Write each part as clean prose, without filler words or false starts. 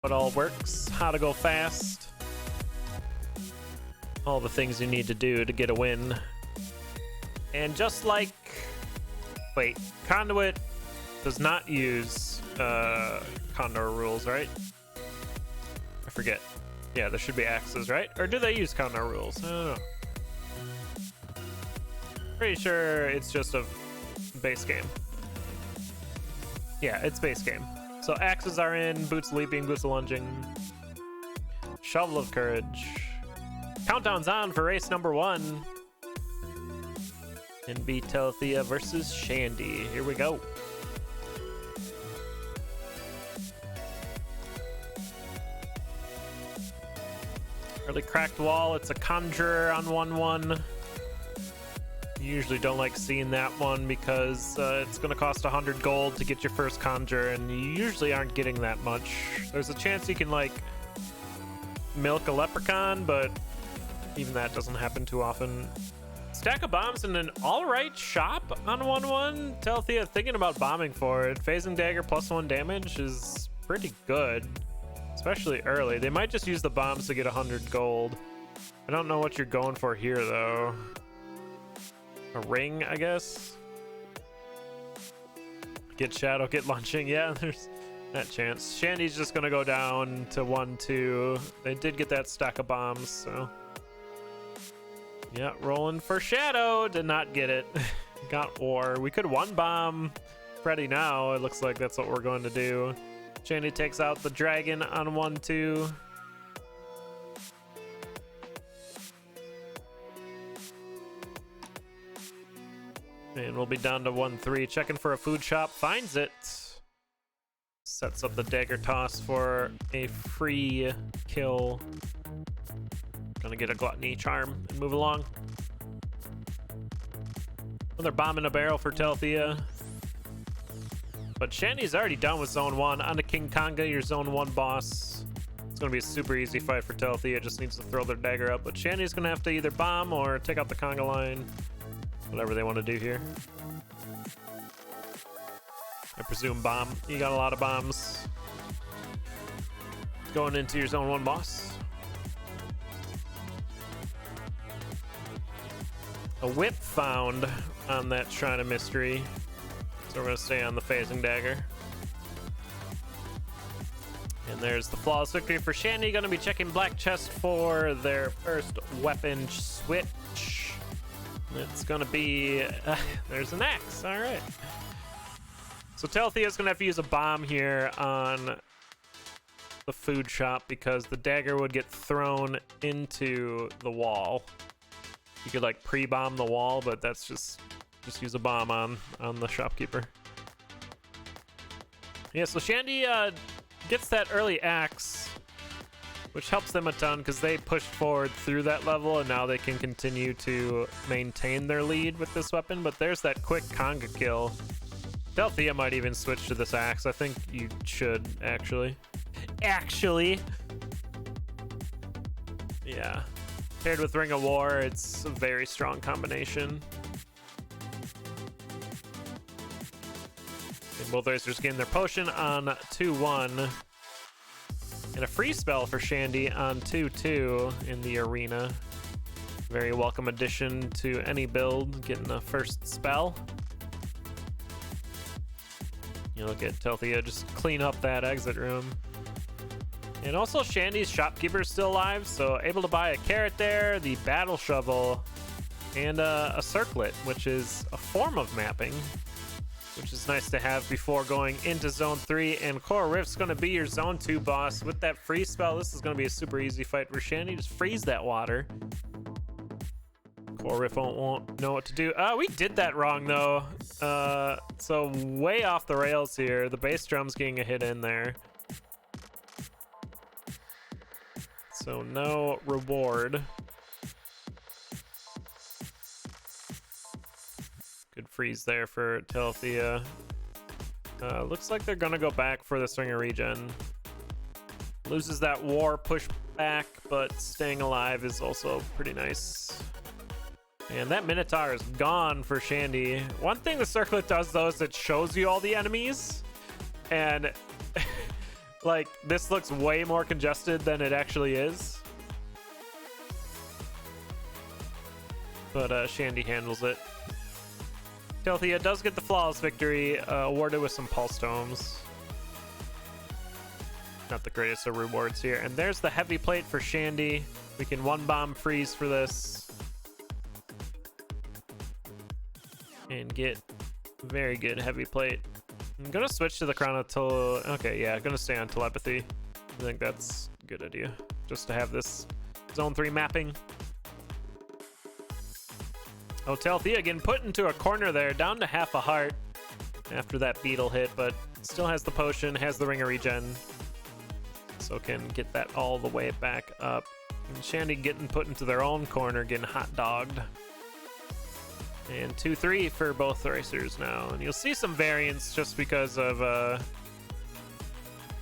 what all works, how to go fast, all the things you need to do to get a win. And just like, wait, Conduit does not use CoNDOR rules, right? I forget. Yeah, there should be axes, right? Or do they use CoNDOR rules? I don't know. Pretty sure it's just a base game. Yeah, it's base game. So axes are in, boots leaping, boots lunging. Shovel of Courage. Countdown's on for race number 1. NBTelethia versus Shandee. Here we go. Early cracked wall. It's a conjurer on 1/1. Usually don't like seeing that one because it's going to cost 100 gold to get your first conjure, and you usually aren't getting that much. There's a chance you can like milk a leprechaun, but even that doesn't happen too often. Stack of bombs in an alright shop on 1/1. Telethia thinking about bombing for it. Phasing dagger +1 damage is pretty good, especially early. They might just use the bombs to get 100 gold. I don't know what you're going for here though. A ring, I guess. Get shadow, get launching. Yeah, there's that chance. Shandee's just gonna go down to 1-2. They did get that stack of bombs, so yeah, rolling for shadow. Did not get it. Got war. We could one bomb Freddy now. It looks like that's what we're going to do. Shandee takes out the dragon on 1-2. And we'll be down to 1-3. Checking for a food shop. Finds it. Sets up the dagger toss for a free kill. Gonna get a gluttony charm and move along. Another bomb in a barrel for Telethia. But Shandee's already done with zone 1. On to King Konga, your zone 1 boss. It's gonna be a super easy fight for Telethia. Just needs to throw their dagger up. But Shandee's gonna have to either bomb or take out the Konga line. Whatever they want to do here. I presume bomb. You got a lot of bombs. Going into your zone 1 boss. A whip found on that Shrine of Mystery. So we're going to stay on the phasing dagger. And there's the flawless victory for Shandee. Going to be checking Black Chest for their first weapon switch. It's gonna be there's an axe. All right, so Telethea's gonna have to use a bomb here on the food shop because the dagger would get thrown into the wall. You could like pre-bomb the wall, but that's just use a bomb on the shopkeeper. Yeah, so Shandee gets that early axe, which helps them a ton because they pushed forward through that level and now they can continue to maintain their lead with this weapon. But there's that quick Konga kill. Telethia might even switch to this axe. I think you should, actually. Yeah. Paired with Ring of War, it's a very strong combination. And both racers gain their potion on 2-1. And a free spell for Shandee on 2-2 in the arena. Very welcome addition to any build, getting a first spell. You look at Telethia just clean up that exit room. And also Shandee's shopkeeper is still alive, so able to buy a carrot there, the battle shovel, and a circlet, which is a form of mapping, which is nice to have before going into zone 3. And Core Rift's going to be your zone 2 boss with that free spell. This is going to be a super easy fight for Shandee. Just freeze that water. Core Rift won't know what to do. We did that wrong though. So way off the rails here. The bass drum's getting a hit in there, so no reward. Good freeze there for Telethia. Looks like they're gonna go back for the Swinger regen. Loses that war push back, but staying alive is also pretty nice. And that Minotaur is gone for Shandee. One thing the circlet does though is it shows you all the enemies, and Like, this looks way more congested than it actually is. But Shandee handles it. NBTelethia does get the flawless victory, awarded with some pulse tomes. Not the greatest of rewards here. And there's the heavy plate for Shandee. We can one bomb freeze for this. And get very good heavy plate. I'm gonna switch to the crown of okay, yeah, gonna stay on telepathy. I think that's a good idea. Just to have this zone 3 mapping. Oh, NBTelethia getting put into a corner there, down to half a heart after that beetle hit, but still has the potion, has the ring of regen. So can get that all the way back up. And Shandee getting put into their own corner, getting hot dogged. And 2-3 for both racers now. And you'll see some variance just because of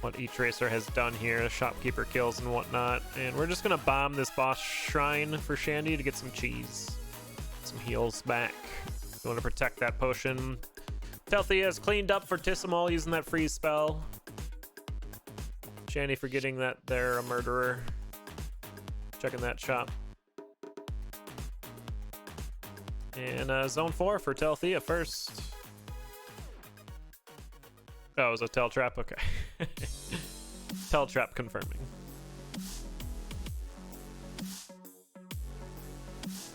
what each racer has done here, shopkeeper kills and whatnot. And we're just gonna bomb this boss shrine for Shandee to get some cheese. Some heals back. We want to protect that potion. NBTelethia has cleaned up for Tissimol using that freeze spell. Shandee forgetting that they're a murderer. Checking that shop. And zone 4 for NBTelethia first. Oh, it was a tail trap? Okay. Tail trap confirming.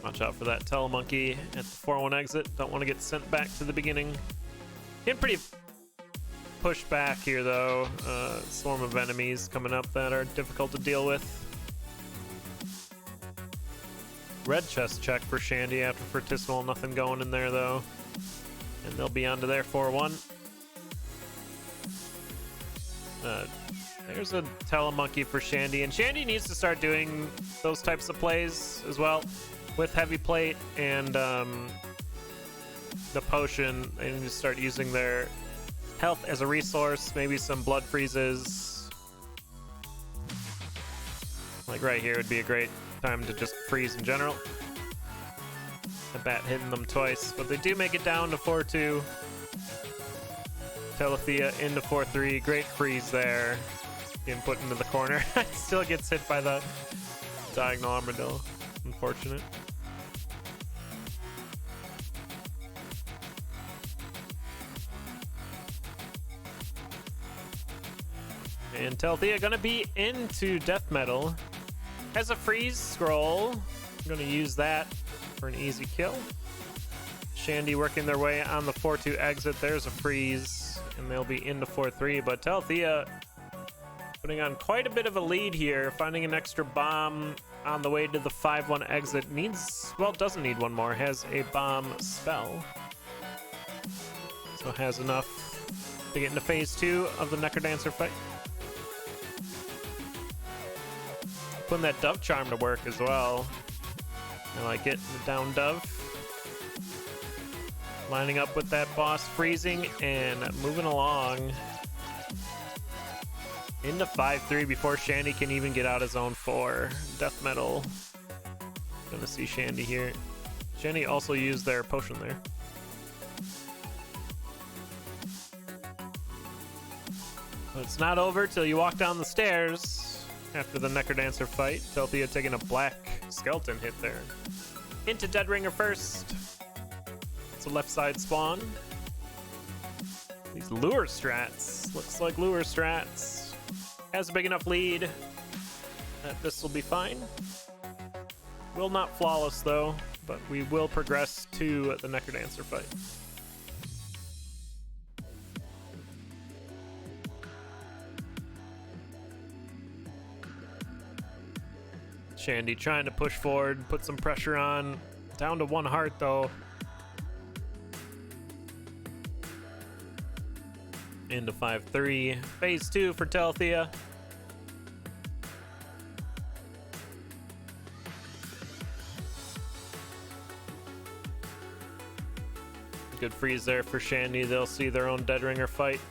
Watch out for that telemonkey at the 4-1 exit. Don't want to get sent back to the beginning. Getting pretty pushed back here, though. Swarm of enemies coming up that are difficult to deal with. Red chest check for Shandee after for Tissimol. Nothing going in there, though. And they'll be onto their 4-1. There's a telemonkey for Shandee. And Shandee needs to start doing those types of plays as well. With heavy plate and the potion, they need to start using their health as a resource. Maybe some blood freezes. Like right here would be a great time to just freeze in general. The bat hitting them twice, but they do make it down to 4-2. NBTelethia into 4-3. Great freeze there. Getting put into the corner. Still gets hit by the diagonal armadillo. Unfortunate. And NBTelethia gonna be into death metal. Has a freeze scroll. I'm gonna use that for an easy kill. Shandee working their way on the 4-2 exit. There's a freeze, and they'll be into 4-3. But NBTelethia putting on quite a bit of a lead here, finding an extra bomb on the way to the 5-1 exit. Needs, well, doesn't need one more. Has a bomb spell. So has enough to get into phase 2 of the Necrodancer fight. Putting that dove charm to work as well. I like it. The down dove. Lining up with that boss, freezing and moving along. Into 5-3 before Shandee can even get out of zone 4. Death metal. Gonna see Shandee here. Shandee also used their potion there. But it's not over till you walk down the stairs after the Necrodancer fight. NBTelethia taking a black skeleton hit there. Into Dead Ringer first. It's a left side spawn. These lure strats. Looks like lure strats. Has a big enough lead that this will be fine. Will not flawless though, but we will progress to the Necrodancer fight. Shandee trying to push forward, put some pressure on. Down to 1 heart though. Into 5-3. Phase 2 for NBTelethia. Good freeze there for Shandee. They'll see their own Dead Ringer fight.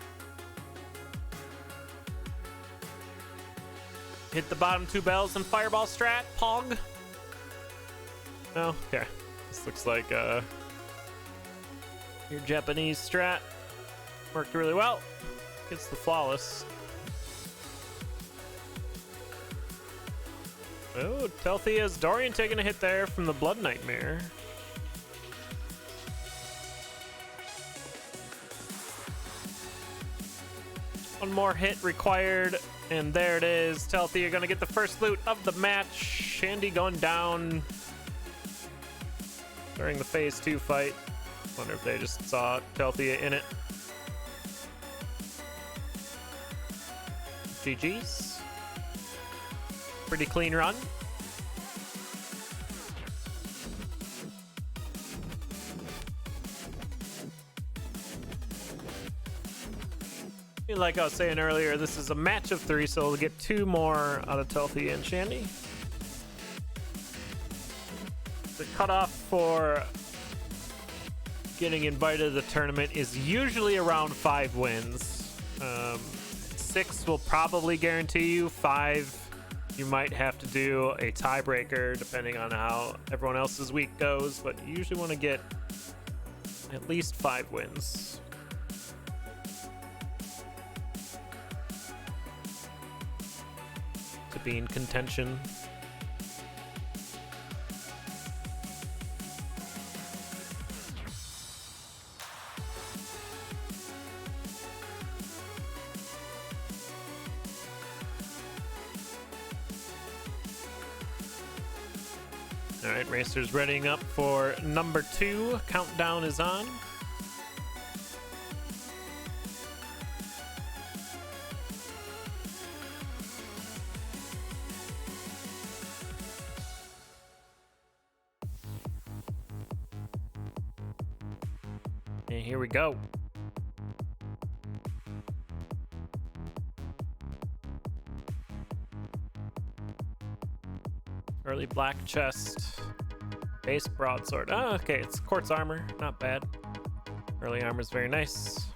Hit the bottom 2 bells and fireball strat. Pog. Oh, okay. This looks like your Japanese strat. Worked really well. Gets the flawless. Oh, Telthia's Dorian taking a hit there from the Blood Nightmare. One more hit required, and there it is. Telthia gonna get the first loot of the match. Shandee going down during the phase 2 fight. Wonder if they just saw Telthia in it. GG's. Pretty clean run. Like I was saying earlier, this is a match of 3, so we'll get 2 more out of Telthia and Shandee. The cutoff for getting invited to the tournament is usually around 5 wins. 6 will probably guarantee you. 5, you might have to do a tiebreaker depending on how everyone else's week goes, but you usually want to get at least 5 wins. To be in contention. All right, racers readying up for number 2. Countdown is on. And here we go. Early black chest. Base broadsword. Oh, okay, it's quartz armor. Not bad. Early armor is very nice.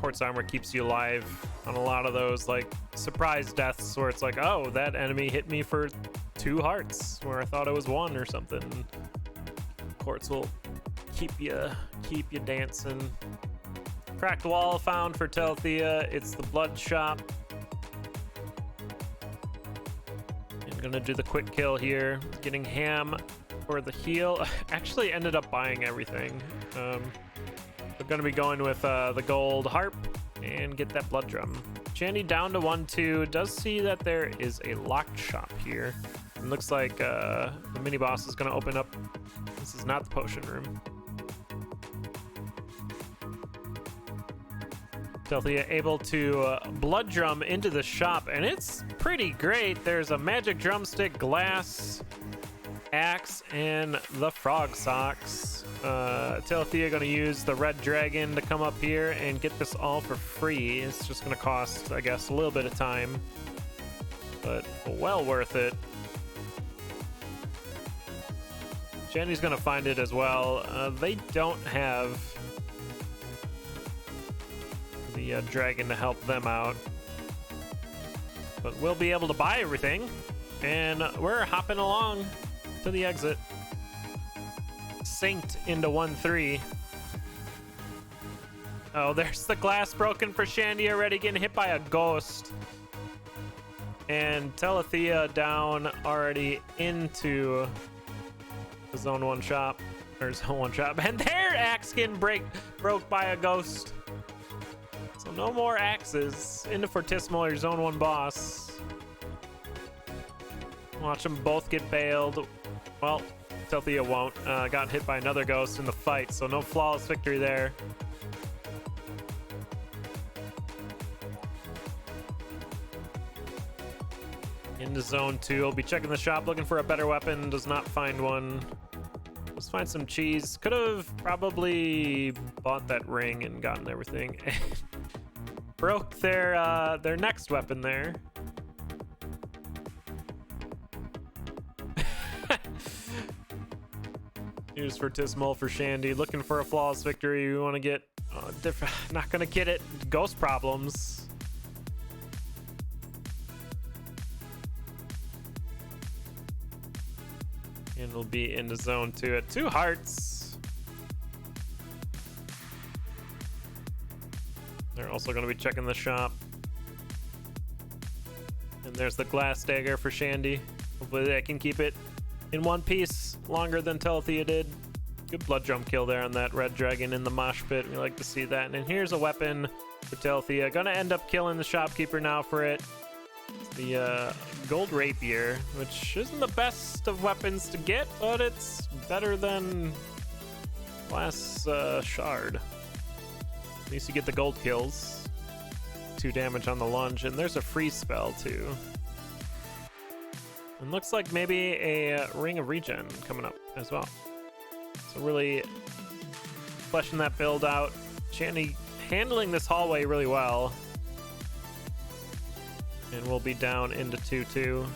Quartz armor keeps you alive on a lot of those like surprise deaths where it's like, oh, that enemy hit me for 2 hearts where I thought it was 1 or something. Quartz will keep you dancing. Cracked wall found for Telthia. It's the blood shop. I'm gonna do the quick kill here. Getting ham for the heal. Actually ended up buying everything. We're gonna be going with the gold harp and get that blood drum. Shandee down to 1-2. Does see that there is a locked shop here. It looks like the mini boss is gonna open up. This is not the potion room. Telthia able to blood drum into the shop, and it's pretty great. There's a magic drumstick, glass, axe, and the frog socks. Telthia gonna use the red dragon to come up here and get this all for free. It's just gonna cost, I guess, a little bit of time, but well worth it. Shandee's gonna find it as well. They don't have the dragon to help them out, but we'll be able to buy everything, and we're hopping along to the exit. Synced into 1-3. Oh, there's the glass broken for Shandee already, getting hit by a ghost, and Telethia down already into the zone 1 shop, or zone 1 shop, and their axe getting broke by a ghost. So no more axes. Into Fortissimo, your zone 1 boss. Watch them both get bailed. Well, Telthia won't. Got hit by another ghost in the fight, so no flawless victory there. Into zone 2. We'll be checking the shop, looking for a better weapon. Does not find one. Let's find some cheese. Could have probably bought that ring and gotten everything. Broke their next weapon there. Here's Fortissimo for Shandee, looking for a flawless victory. We want to get not gonna get it. Ghost problems. And we'll be into zone 2 at 2 hearts. They're also going to be checking the shop. And there's the glass dagger for Shandee. Hopefully they can keep it in one piece longer than Telethia did. Good blood drum kill there on that red dragon in the mosh pit. We like to see that. And here's a weapon for Telethia. Gonna end up killing the shopkeeper now for it. It's the gold rapier, which isn't the best of weapons to get, but it's better than glass shard. At least you get the gold kills. 2 damage on the lunge, and there's a freeze spell too. And looks like maybe a ring of regen coming up as well. So really fleshing that build out. Shandee handling this hallway really well. And we'll be down into 2-2.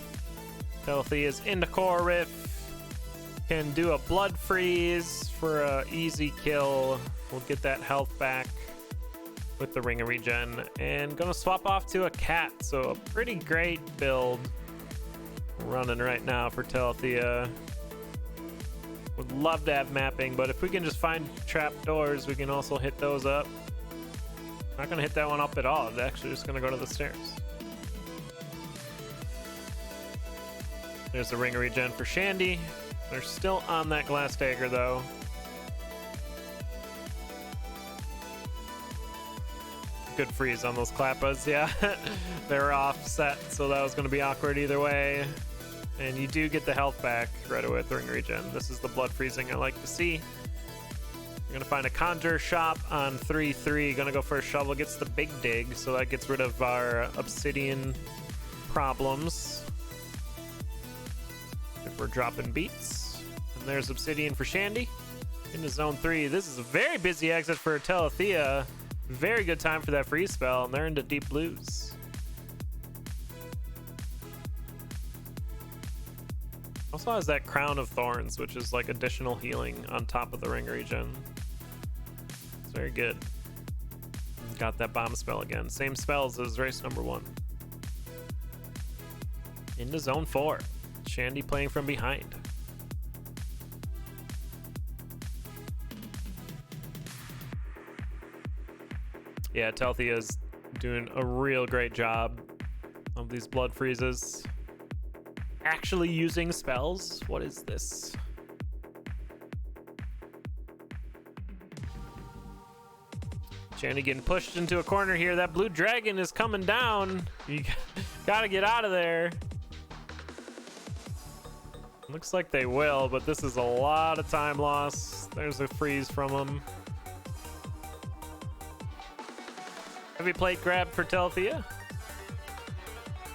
Telethia is into core riff. Can do a blood freeze for a easy kill. We'll get that health back with the ring of regen, and gonna swap off to a cat. So a pretty great build running right now for Telethia. Would love to have mapping, but if we can just find trap doors, we can also hit those up. Not gonna hit that one up at all. It's actually just gonna go to the stairs. There's the ring of regen for Shandee. They're still on that glass dagger though. Good freeze on those Klappas, yeah. They're offset, so that was going to be awkward either way. And you do get the health back right away with the ring regen. This is the blood freezing I like to see. You're going to find a conjure shop on 3-3. Going to go for a shovel, gets the big dig, so that gets rid of our obsidian problems. If we're dropping beats. And there's obsidian for Shandee. Into zone 3. This is a very busy exit for Telethia. Very good time for that freeze spell, and they're into deep blues. Also has that crown of thorns, which is like additional healing on top of the ring regen. It's very good. Got that bomb spell again. Same spells as race number 1. Into zone 4. Shandee playing from behind. Yeah, Telethia is doing a real great job of these blood freezes. Actually using spells? What is this? Shandee getting pushed into a corner here. That blue dragon is coming down. You gotta get out of there. Looks like they will, but this is a lot of time loss. There's a freeze from them. Heavy plate grab for Telethia.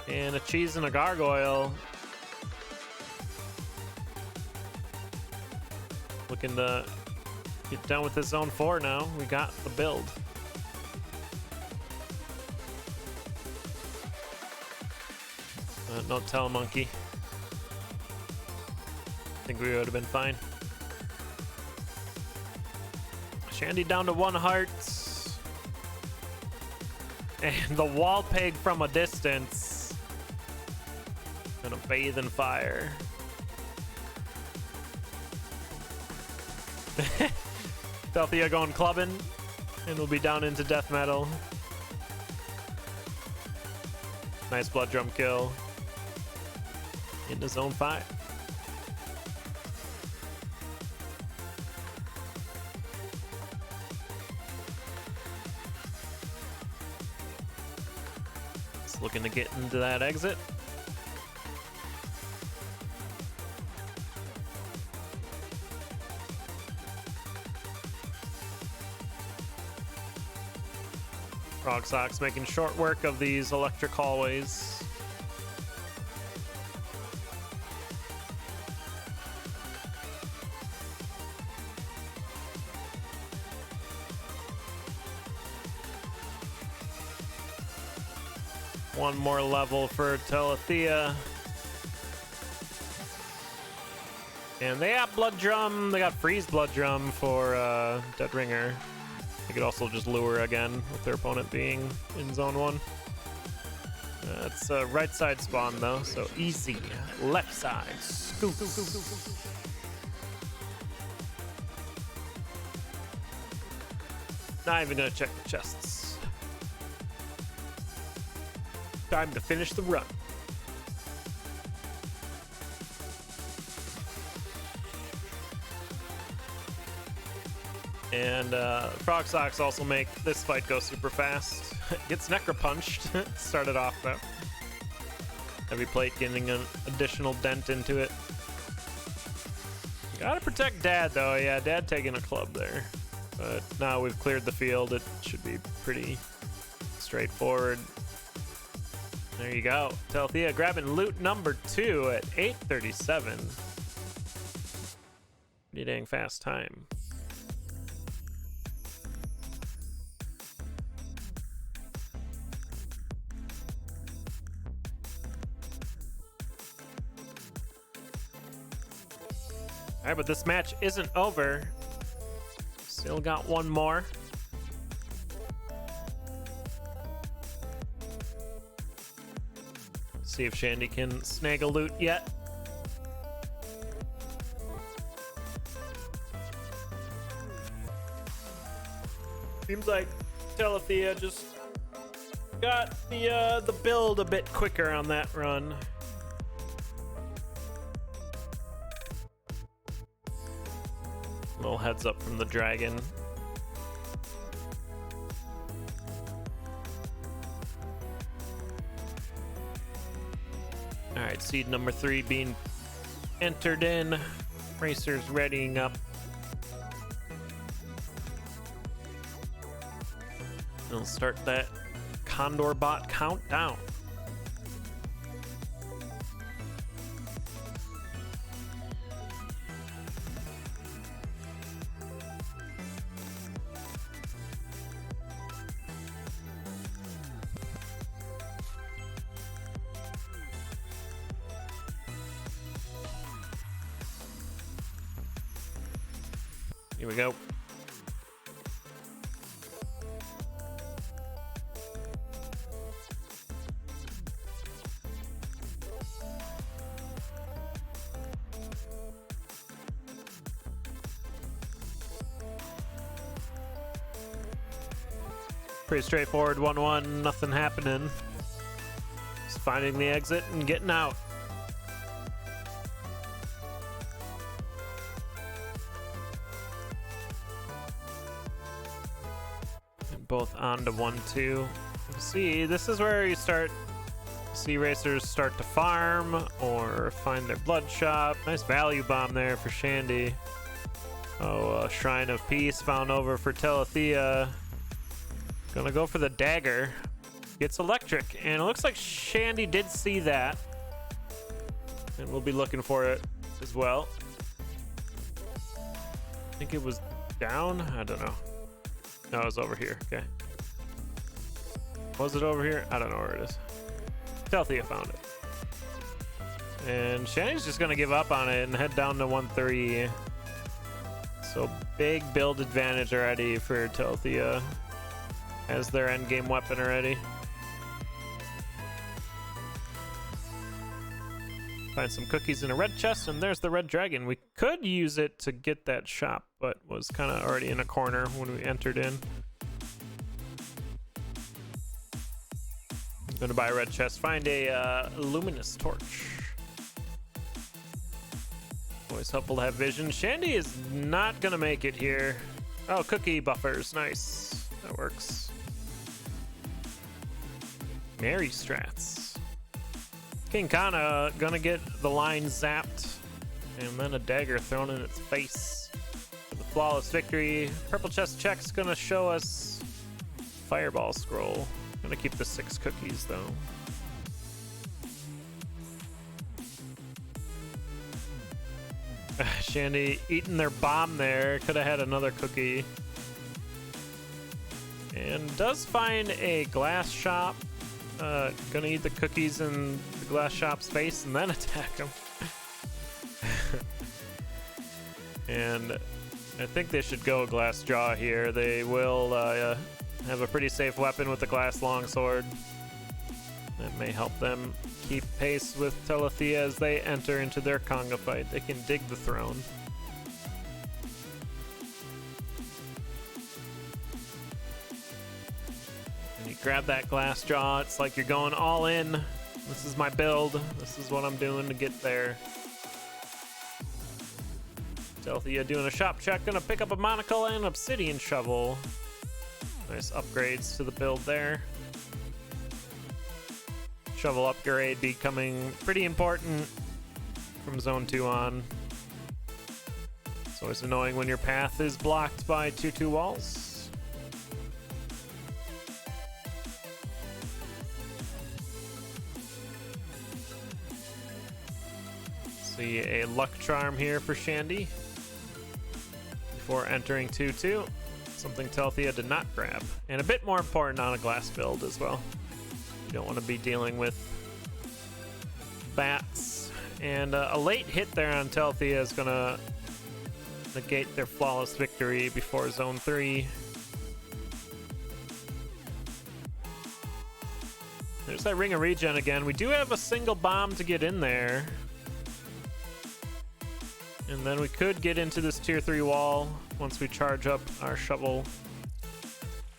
And a cheese and a gargoyle. Looking to get done with this zone 4 now. We got the build. Don't tell monkey. I think we would have been fine. Shandee down to 1 heart. And the wall peg from a distance. Gonna bathe in fire. Telethia going clubbing. And we'll be down into death metal. Nice blood drum kill. Into zone 5. Looking to get into that exit. Frog Sox making short work of these electric hallways. One more level for Telethia. And they have Blood Drum. They got Freeze Blood Drum for Dead Ringer. They could also just lure again with their opponent being in zone 1. That's right side spawn though, so easy. Left side. Scoop. Not even gonna check the chests. Time to finish the run. And Frog Socks also make this fight go super fast. Gets Necro punched. Started off though. Heavy plate getting an additional dent into it. Gotta protect Dad though. Yeah, Dad taking a club there. But now we've cleared the field. It should be pretty straightforward. There you go. Telethia grabbing loot number 2 at 8:37. Pretty dang fast time. All right, but this match isn't over. Still got one more. See if Shandee can snag a loot yet. Seems like Telethia just got the build a bit quicker on that run. Little heads up from the dragon. All right, seed number 3 being entered in. Racers readying up. We'll start that CoNDOR bot countdown. Here we go. Pretty straightforward 1-1, nothing happening. Just finding the exit and getting out. Both on to 1-2. See, this is where you start see racers start to farm or find their blood shop. Nice value bomb there for Shandee. Oh, Shrine of Peace found over for Telethia. Gonna go for the dagger. Gets electric, and it looks like Shandee did see that, and we'll be looking for it as well. I think it was down. I don't know. No, it was over here. Okay. Was it over here? I don't know where it is. Telethia found it. And Shandee's just going to give up on it and head down to 1-3. So big build advantage already for Telethia. Has their endgame weapon already. Find some cookies in a red chest, and there's the red dragon. We could use it to get that shop, but was kind of already in a corner when we entered in. Gonna buy a red chest. Find a luminous torch. Always helpful to have vision. Shandee is not gonna make it here. Oh, cookie buffers. Nice. That works. Mary strats. King Kana gonna get the line zapped, and then a dagger thrown in its face. For the flawless victory. Purple chest check's gonna show us fireball scroll. Gonna keep the 6 cookies though. Shandee eating their bomb there. Could have had another cookie. And does find a glass shop. Gonna eat the cookies in the glass shop's face and then attack him. And I think they should go glass jaw here. They will have a pretty safe weapon with the glass longsword. That may help them keep pace with Telethia as they enter into their conga fight. They can dig the throne. grab that glass jaw. It's like you're going all in. This is my build. This is what I'm doing to get there. NBTelethia doing a shop check. Gonna pick up a monocle and obsidian shovel. Nice upgrades to the build there. Shovel upgrade becoming pretty important from Zone 2 on. It's always annoying when your path is blocked by 2-2 walls. See a luck charm here for Shandee before entering 2-2. Something Telethia did not grab. And a bit more important on a glass build as well. You don't want to be dealing with bats. And a late hit there on Telethia is going to negate their flawless victory before Zone 3. There's that Ring of Regen again. We do have a single bomb to get in there. And then we could get into this tier 3 wall once we charge up our shovel.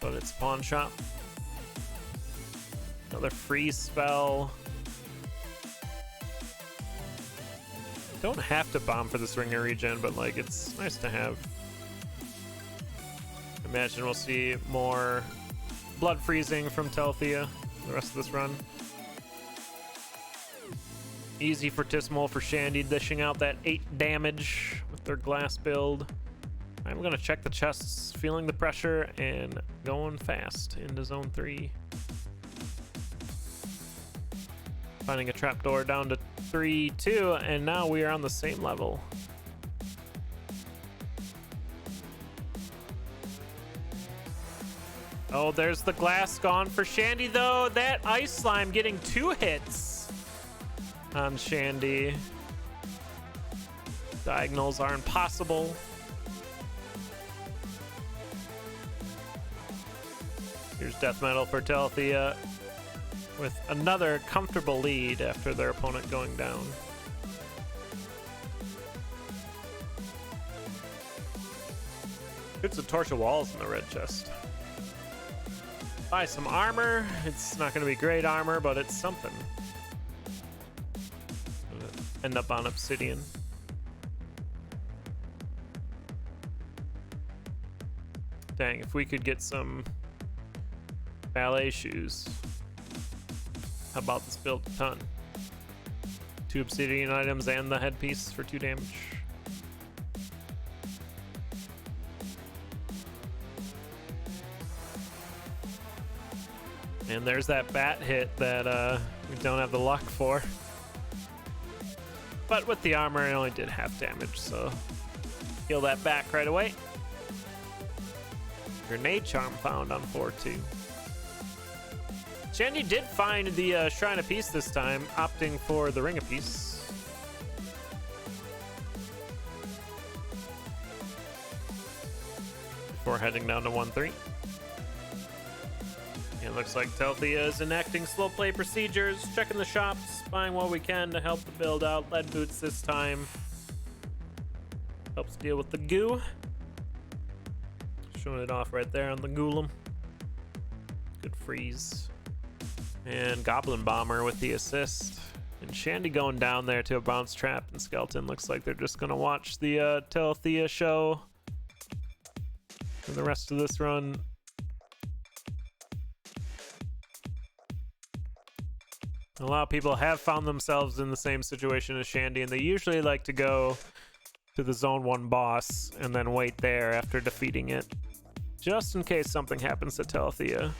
But it's pawn shop. Another freeze spell. Don't have to bomb for this Ring of Regen, but like it's nice to have. Imagine we'll see more blood freezing from Telethia the rest of this run. Easy for Tismol for Shandee, dishing out that 8 damage with their glass build. I'm gonna check the chests, feeling the pressure, and going fast into Zone 3. Finding a trapdoor down to 3-2, and now we are on the same level. Oh, there's the glass gone for Shandee, though. That ice slime getting 2 hits on Shandee. Diagonals are impossible. Here's death metal for Telethia with another comfortable lead after their opponent going down. It's a torch of walls in the red chest. Buy some armor. It's not going to be great armor, but it's something. End up on obsidian. Dang, if we could get some ballet shoes. How about this build a ton? 2 obsidian items and the headpiece for 2 damage. And there's that bat hit that we don't have the luck for. But with the armor, it only did half damage, so heal that back right away. Grenade charm found on 4-2. Shandee did find the Shrine of Peace this time, opting for the Ring of Peace. Before heading down to 1-3. It looks like Telethia is enacting slow play procedures, checking the shops, buying what we can to help the build out. Lead boots this time. Helps deal with the goo. Showing it off right there on the golem. Good freeze. And Goblin Bomber with the assist. And Shandee going down there to a bounce trap, and Skeleton looks like they're just going to watch the Telethia show for the rest of this run. A lot of people have found themselves in the same situation as Shandee, and they usually like to go to the Zone 1 boss and then wait there after defeating it, just in case something happens to Telethia.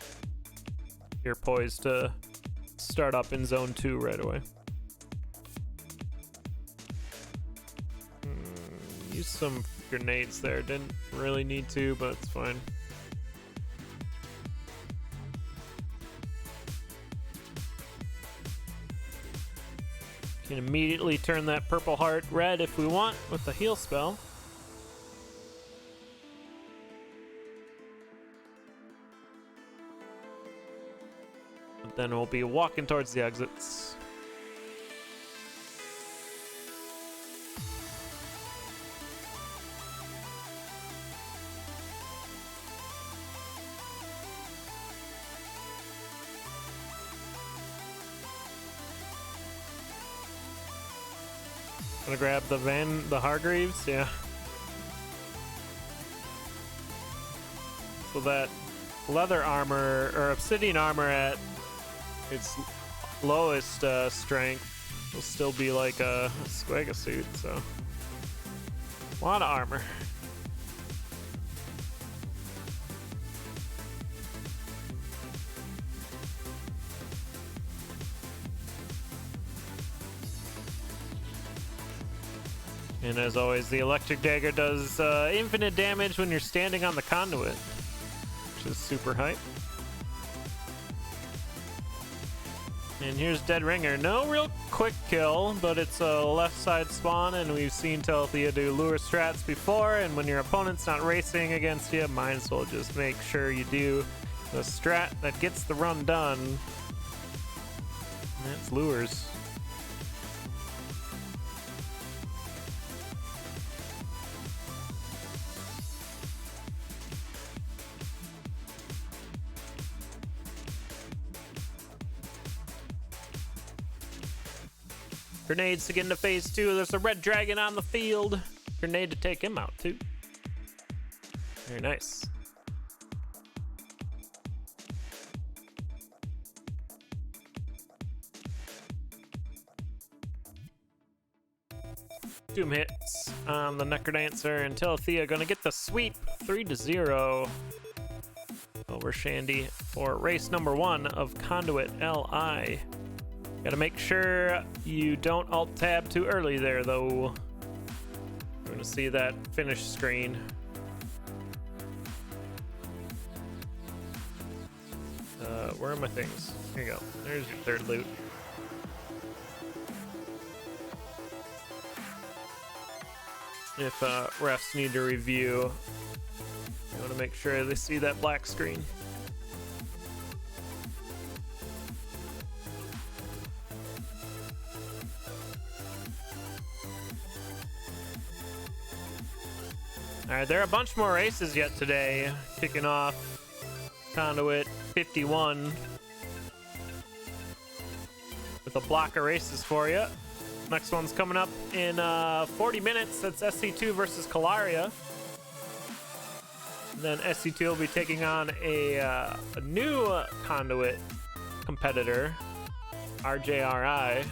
You're poised to start up in Zone 2 right away. Use some grenades there. Didn't really need to, but it's fine. Can immediately turn that purple heart red if we want with the heal spell. But then we'll be walking towards the exits. Gonna grab the Hargreaves, yeah. So that leather armor, or obsidian armor at its lowest strength will still be like a Squega suit, so a lot of armor. And as always, the electric dagger does infinite damage when you're standing on the conduit, which is super hype. And here's Dead Ringer. No real quick kill, but it's a left side spawn, and we've seen Telethia do lure strats before, and when your opponent's not racing against you, might as well just make sure you do the strat that gets the run done. And that's lures. Grenades to get into phase 2. There's a red dragon on the field. Grenade to take him out, too. Very nice. Doom hits on the Necrodancer, and Telethia gonna get the sweep 3-0 over Shandee for race number 1 of Conduit LI. Gotta make sure you don't alt-tab too early there, though. We're gonna see that finish screen. Where are my things? Here you go. There's your third loot. If refs need to review, you wanna make sure they see that black screen. Alright, there are a bunch more races yet today. Kicking off Conduit 51 with a block of races for you. Next one's coming up in 40 minutes. That's SC2 versus Calaria. And then SC2 will be taking on a new Conduit competitor, RJRI.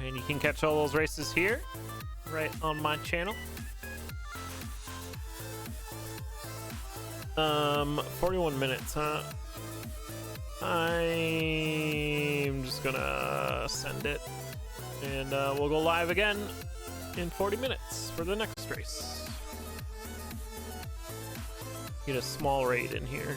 And you can catch all those races here, right on my channel. 41 minutes, huh? I'm just gonna send it, and we'll go live again in 40 minutes for the next race. Get a small raid in here.